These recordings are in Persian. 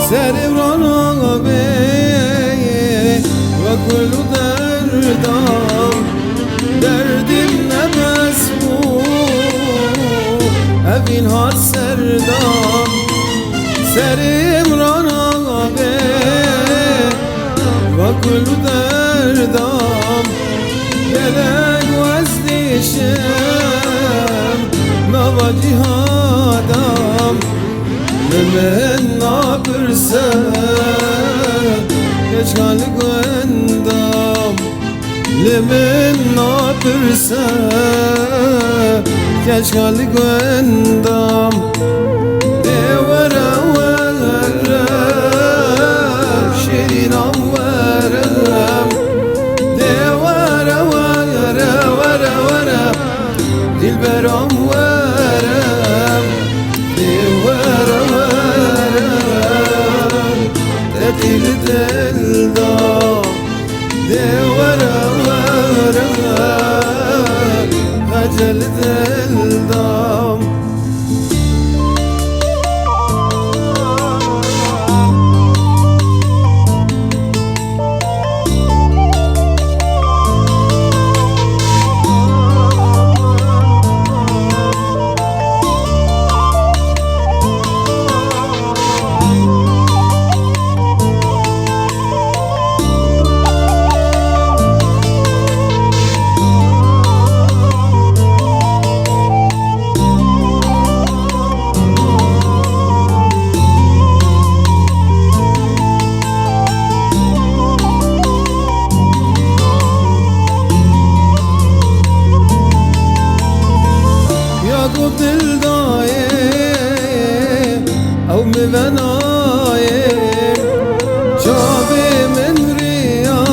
سروران به و گل و دردم دردیم نبس بود اوین هار سردم سروران به و گل و دردم دلک وزدیشم نوا جهادم من نابرسه کشکال گندم لمن نابرسه کشکال گندم دیوره ورم شیرینم ورم دیوره ورم دلبرم ورم دیوره دل دلدام دیوره خجل دلدام دل دایم او میونایم جابه من ریا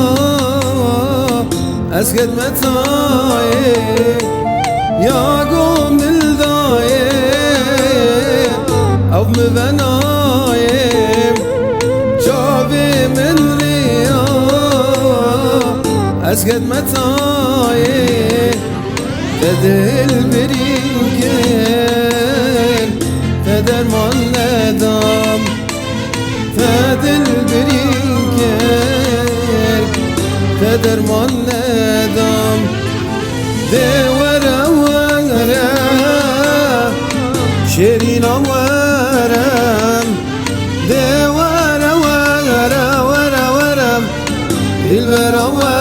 از خدمتایم یا گم دل دایم او میونایم جابه من ریا از خدمتایم دل بریم گل درمان ندام دل بریم گل درمان ندام دیوره ورم شیرینم ورم دیوره ورم دلبرم ورم